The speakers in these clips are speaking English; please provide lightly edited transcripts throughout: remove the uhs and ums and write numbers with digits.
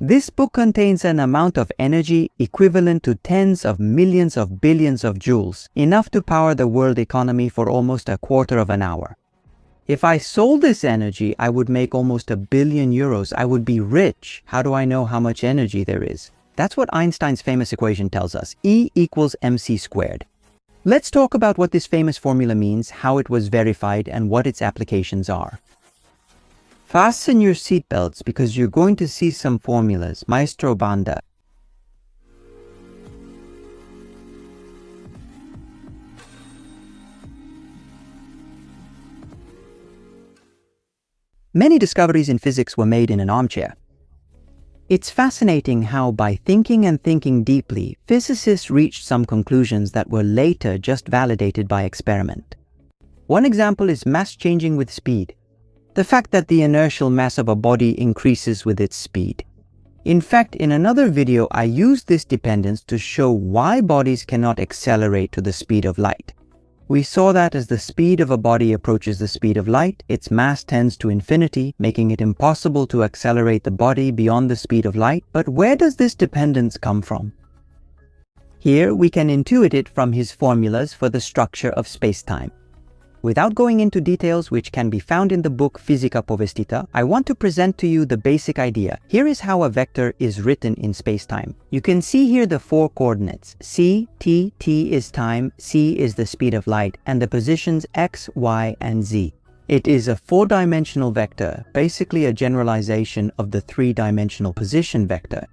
This book contains an amount of energy equivalent to tens of millions of billions of joules, enough to power the world economy for almost a quarter of an hour. If I sold this energy, I would make almost €1 billion. I would be rich. How do I know how much energy there is? That's what Einstein's famous equation tells us, E equals mc squared. Let's talk about what this famous formula means, how it was verified, and what its applications are. Fasten your seatbelts because you're going to see some formulas. Maestro Banda. Many discoveries in physics were made in an armchair. It's fascinating how, by thinking and thinking deeply, physicists reached some conclusions that were later just validated by experiment. One example is mass changing with speed. The fact that the inertial mass of a body increases with its speed. In fact, in another video, I used this dependence to show why bodies cannot accelerate to the speed of light. We saw that as the speed of a body approaches the speed of light, its mass tends to infinity, making it impossible to accelerate the body beyond the speed of light. But where does this dependence come from? Here we can intuit it from his formulas for the structure of space-time. Without going into details which can be found in the book Physica Povestita, I want to present to you the basic idea. Here is how a vector is written in space-time. You can see here the 4 coordinates. C, T, T is time, C is the speed of light, and the positions X, Y, and Z. It is a 4-dimensional vector, basically a generalization of the 3-dimensional position vector.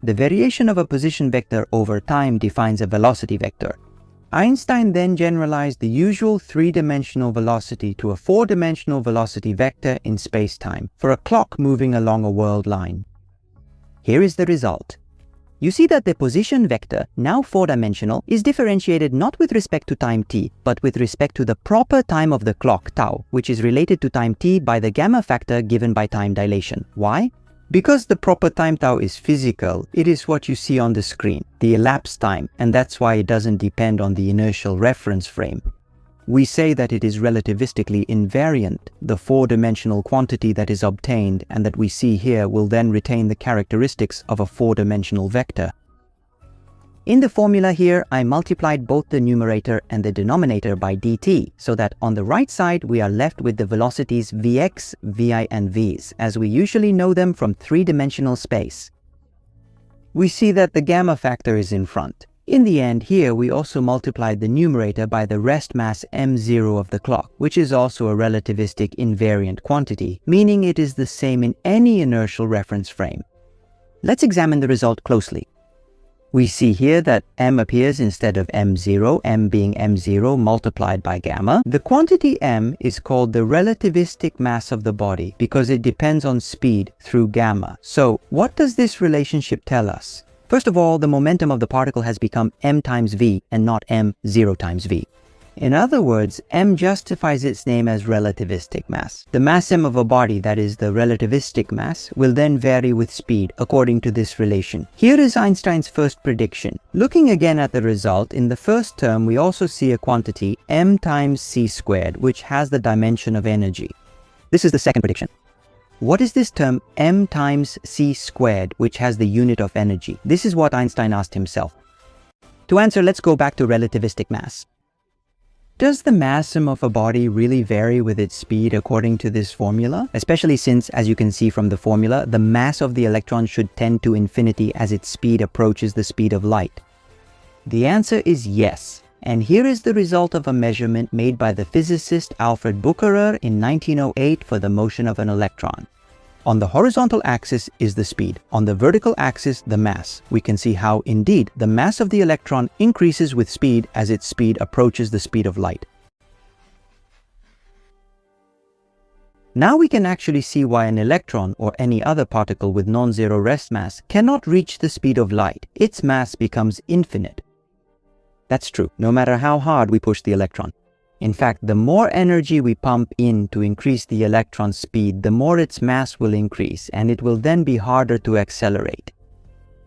The variation of a position vector over time defines a velocity vector. Einstein then generalized the usual 3-dimensional velocity to a 4-dimensional velocity vector in space-time for a clock moving along a world line. Here is the result. You see that the position vector, now 4-dimensional, is differentiated not with respect to time t, but with respect to the proper time of the clock tau, which is related to time t by the gamma factor given by time dilation. Why? Because the proper time tau is physical, it is what you see on the screen, the elapsed time, and that's why it doesn't depend on the inertial reference frame. We say that it is relativistically invariant. The 4-dimensional quantity that is obtained and that we see here will then retain the characteristics of a 4-dimensional vector. In the formula here, I multiplied both the numerator and the denominator by dt, so that on the right side we are left with the velocities vx, vi, and v's, as we usually know them from 3-dimensional space. We see that the gamma factor is in front. In the end, here we also multiplied the numerator by the rest mass m0 of the clock, which is also a relativistic invariant quantity, meaning it is the same in any inertial reference frame. Let's examine the result closely. We see here that m appears instead of m0, m being m0 multiplied by gamma. The quantity m is called the relativistic mass of the body because it depends on speed through gamma. So, what does this relationship tell us? First of all, the momentum of the particle has become m times v and not m0 times v. In other words, m justifies its name as relativistic mass. The mass m of a body, that is the relativistic mass, will then vary with speed according to this relation. Here is Einstein's first prediction. Looking again at the result, in the first term we also see a quantity m times c squared, which has the dimension of energy. This is the second prediction. What is this term m times c squared, which has the unit of energy? This is what Einstein asked himself. To answer, let's go back to relativistic mass. Does the mass of a body really vary with its speed according to this formula? Especially since, as you can see from the formula, the mass of the electron should tend to infinity as its speed approaches the speed of light. The answer is yes. And here is the result of a measurement made by the physicist Alfred Bucherer in 1908 for the motion of an electron. On the horizontal axis is the speed. On the vertical axis, the mass. We can see how, indeed, the mass of the electron increases with speed as its speed approaches the speed of light. Now we can actually see why an electron or any other particle with non-zero rest mass cannot reach the speed of light. Its mass becomes infinite. That's true, no matter how hard we push the electron. In fact, the more energy we pump in to increase the electron's speed, the more its mass will increase, and it will then be harder to accelerate.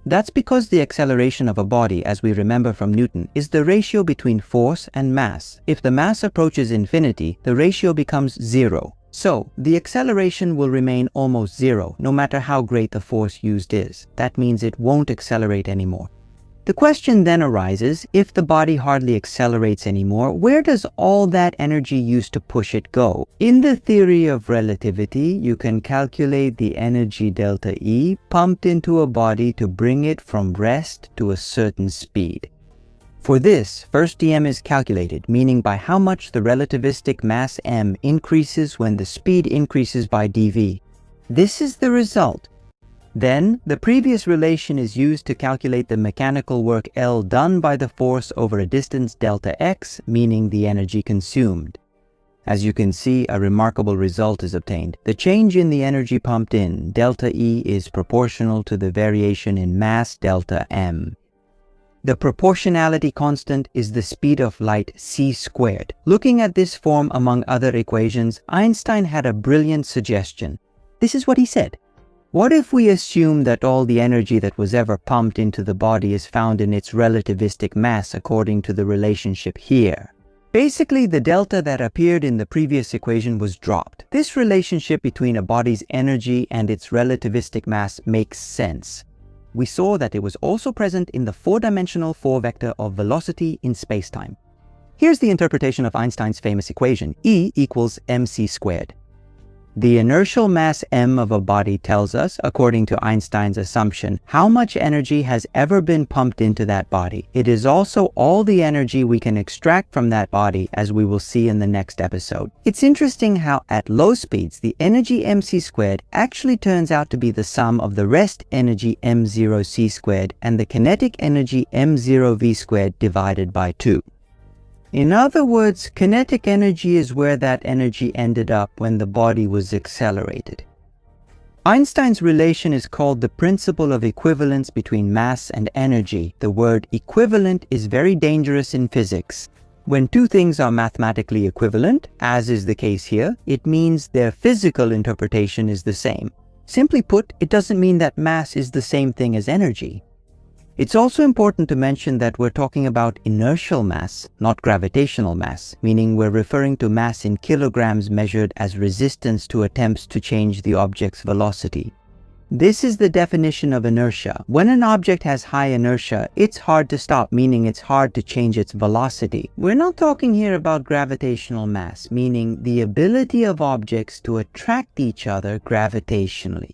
That's because the acceleration of a body, as we remember from Newton, is the ratio between force and mass. If the mass approaches infinity, the ratio becomes 0. So, the acceleration will remain almost zero, no matter how great the force used is. That means it won't accelerate anymore. The question then arises, if the body hardly accelerates anymore, where does all that energy used to push it go? In the theory of relativity, you can calculate the energy delta E pumped into a body to bring it from rest to a certain speed. For this, first dm is calculated, meaning by how much the relativistic mass m increases when the speed increases by dv. This is the result. Then, the previous relation is used to calculate the mechanical work L done by the force over a distance delta x, meaning the energy consumed. As you can see, a remarkable result is obtained. The change in the energy pumped in, delta E, is proportional to the variation in mass delta m. The proportionality constant is the speed of light c squared. Looking at this form among other equations, Einstein had a brilliant suggestion. This is what he said. What if we assume that all the energy that was ever pumped into the body is found in its relativistic mass according to the relationship here? Basically, the delta that appeared in the previous equation was dropped. This relationship between a body's energy and its relativistic mass makes sense. We saw that it was also present in the four-dimensional four-vector of velocity in spacetime. Here's the interpretation of Einstein's famous equation, E equals mc squared. The inertial mass m of a body tells us, according to Einstein's assumption, how much energy has ever been pumped into that body. It is also all the energy we can extract from that body, as we will see in the next episode. It's interesting how at low speeds, the energy mc squared actually turns out to be the sum of the rest energy m0c squared and the kinetic energy m0v squared divided by 2. In other words, kinetic energy is where that energy ended up when the body was accelerated. Einstein's relation is called the principle of equivalence between mass and energy. The word equivalent is very dangerous in physics. When two things are mathematically equivalent, as is the case here, it means their physical interpretation is the same. Simply put, it doesn't mean that mass is the same thing as energy. It's also important to mention that we're talking about inertial mass, not gravitational mass, meaning we're referring to mass in kilograms measured as resistance to attempts to change the object's velocity. This is the definition of inertia. When an object has high inertia, it's hard to stop, meaning it's hard to change its velocity. We're not talking here about gravitational mass, meaning the ability of objects to attract each other gravitationally.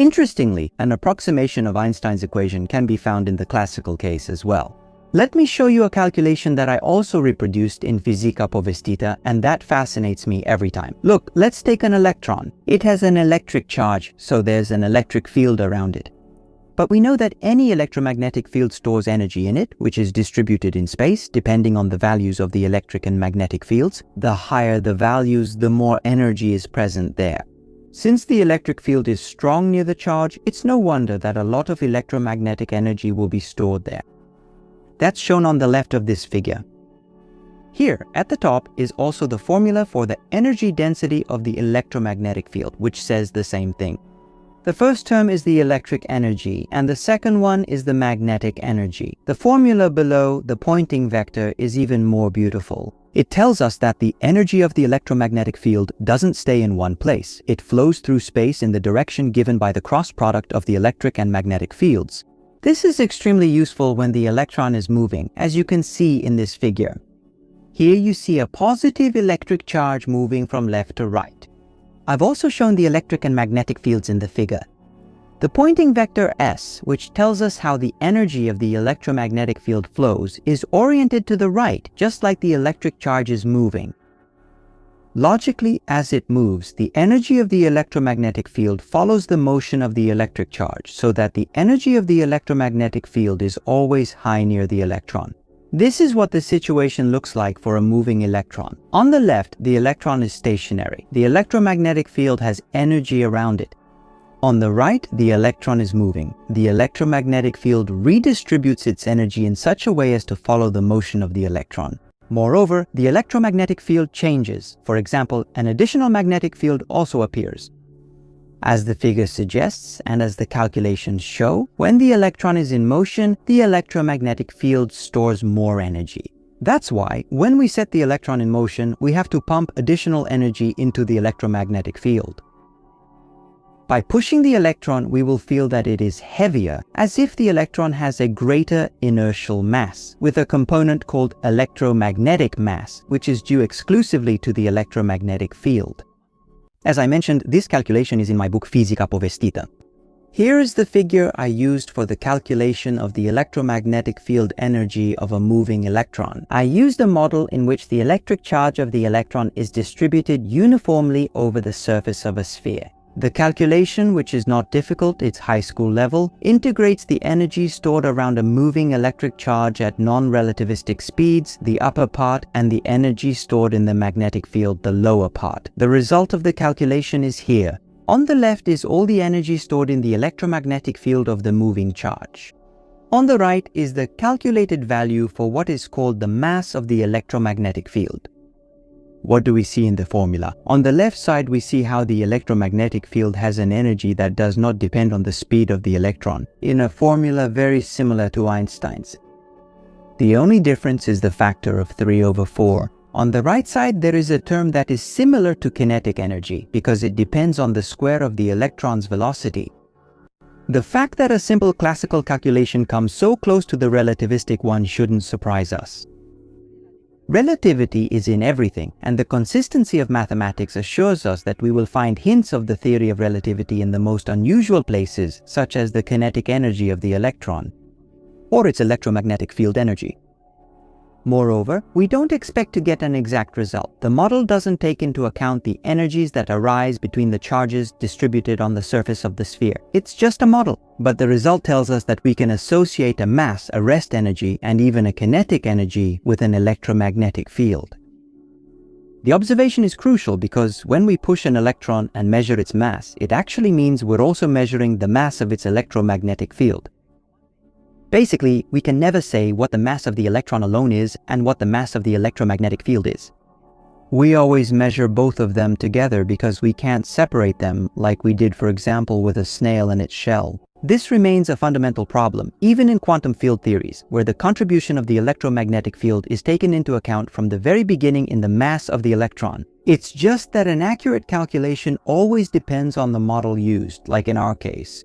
Interestingly, an approximation of Einstein's equation can be found in the classical case as well. Let me show you a calculation that I also reproduced in Fisica Povestita, and that fascinates me every time. Look, let's take an electron. It has an electric charge, so there's an electric field around it. But we know that any electromagnetic field stores energy in it, which is distributed in space, depending on the values of the electric and magnetic fields. The higher the values, the more energy is present there. Since the electric field is strong near the charge, it's no wonder that a lot of electromagnetic energy will be stored there. That's shown on the left of this figure. Here, at the top, is also the formula for the energy density of the electromagnetic field, which says the same thing. The first term is the electric energy, and the second one is the magnetic energy. The formula below, the pointing vector, is even more beautiful. It tells us that the energy of the electromagnetic field doesn't stay in one place. It flows through space in the direction given by the cross product of the electric and magnetic fields. This is extremely useful when the electron is moving, as you can see in this figure. Here you see a positive electric charge moving from left to right. I've also shown the electric and magnetic fields in the figure. The pointing vector S, which tells us how the energy of the electromagnetic field flows, is oriented to the right, just like the electric charge is moving. Logically, as it moves, the energy of the electromagnetic field follows the motion of the electric charge, so that the energy of the electromagnetic field is always high near the electron. This is what the situation looks like for a moving electron. On the left, the electron is stationary. The electromagnetic field has energy around it. On the right, the electron is moving. The electromagnetic field redistributes its energy in such a way as to follow the motion of the electron. Moreover, the electromagnetic field changes. For example, an additional magnetic field also appears. As the figure suggests, and as the calculations show, when the electron is in motion, the electromagnetic field stores more energy. That's why, when we set the electron in motion, we have to pump additional energy into the electromagnetic field. By pushing the electron, we will feel that it is heavier, as if the electron has a greater inertial mass, with a component called electromagnetic mass, which is due exclusively to the electromagnetic field. As I mentioned, this calculation is in my book Fisica Povestita. Here is the figure I used for the calculation of the electromagnetic field energy of a moving electron. I used a model in which the electric charge of the electron is distributed uniformly over the surface of a sphere. The calculation, which is not difficult, it's high school level, integrates the energy stored around a moving electric charge at non-relativistic speeds, the upper part, and the energy stored in the magnetic field, the lower part. The result of the calculation is here. On the left is all the energy stored in the electromagnetic field of the moving charge. On the right is the calculated value for what is called the mass of the electromagnetic field. What do we see in the formula? On the left side, we see how the electromagnetic field has an energy that does not depend on the speed of the electron, in a formula very similar to Einstein's. The only difference is the factor of 3/4. On the right side, there is a term that is similar to kinetic energy, because it depends on the square of the electron's velocity. The fact that a simple classical calculation comes so close to the relativistic one shouldn't surprise us. Relativity is in everything, and the consistency of mathematics assures us that we will find hints of the theory of relativity in the most unusual places, such as the kinetic energy of the electron, or its electromagnetic field energy. Moreover, we don't expect to get an exact result. The model doesn't take into account the energies that arise between the charges distributed on the surface of the sphere. It's just a model, but the result tells us that we can associate a mass, a rest energy, and even a kinetic energy with an electromagnetic field. The observation is crucial because when we push an electron and measure its mass, it actually means we're also measuring the mass of its electromagnetic field. Basically, we can never say what the mass of the electron alone is and what the mass of the electromagnetic field is. We always measure both of them together because we can't separate them like we did, for example, with a snail and its shell. This remains a fundamental problem, even in quantum field theories, where the contribution of the electromagnetic field is taken into account from the very beginning in the mass of the electron. It's just that an accurate calculation always depends on the model used, like in our case.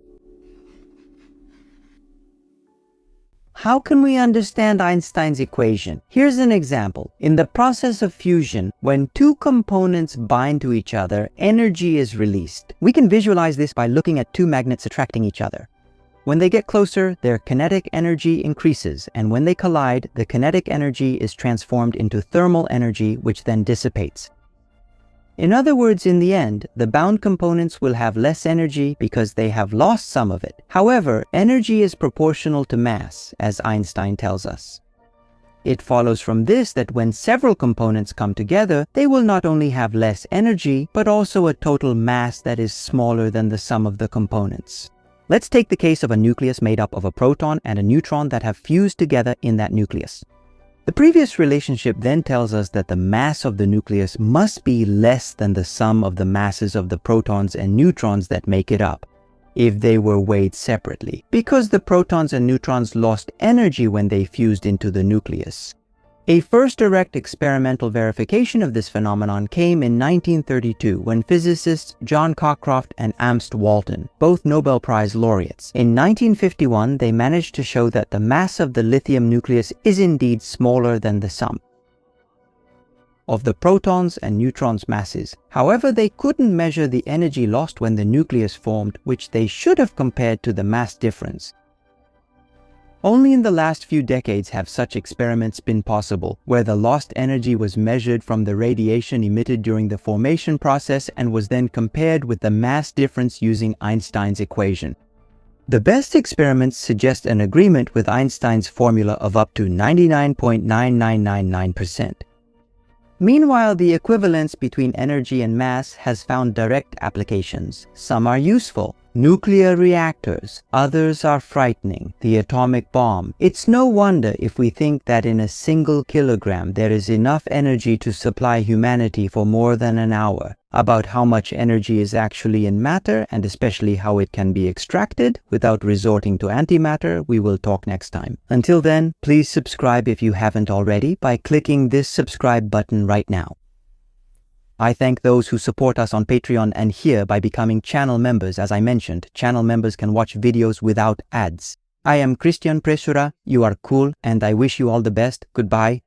How can we understand Einstein's equation? Here's an example. In the process of fusion, when two components bind to each other, energy is released. We can visualize this by looking at two magnets attracting each other. When they get closer, their kinetic energy increases, and when they collide, the kinetic energy is transformed into thermal energy, which then dissipates. In other words, in the end, the bound components will have less energy because they have lost some of it. However, energy is proportional to mass, as Einstein tells us. It follows from this that when several components come together, they will not only have less energy, but also a total mass that is smaller than the sum of the components. Let's take the case of a nucleus made up of a proton and a neutron that have fused together in that nucleus. The previous relationship then tells us that the mass of the nucleus must be less than the sum of the masses of the protons and neutrons that make it up, if they were weighed separately, because the protons and neutrons lost energy when they fused into the nucleus. A first direct experimental verification of this phenomenon came in 1932 when physicists John Cockcroft and Ernst Walton, both Nobel Prize laureates. In 1951, they managed to show that the mass of the lithium nucleus is indeed smaller than the sum of the protons and neutrons' masses. However, they couldn't measure the energy lost when the nucleus formed, which they should have compared to the mass difference. Only in the last few decades have such experiments been possible, where the lost energy was measured from the radiation emitted during the formation process and was then compared with the mass difference using Einstein's equation. The best experiments suggest an agreement with Einstein's formula of up to 99.9999%. Meanwhile, the equivalence between energy and mass has found direct applications. Some are useful. Nuclear reactors, others are frightening. The atomic bomb. It's no wonder if we think that in a single kilogram there is enough energy to supply humanity for more than an hour. About how much energy is actually in matter, and especially how it can be extracted without resorting to antimatter, we will talk next time. Until then, please subscribe if you haven't already by clicking this subscribe button right now. I thank those who support us on Patreon and here by becoming channel members. As I mentioned, channel members can watch videos without ads. I am Christian Presura, you are cool, and I wish you all the best. Goodbye.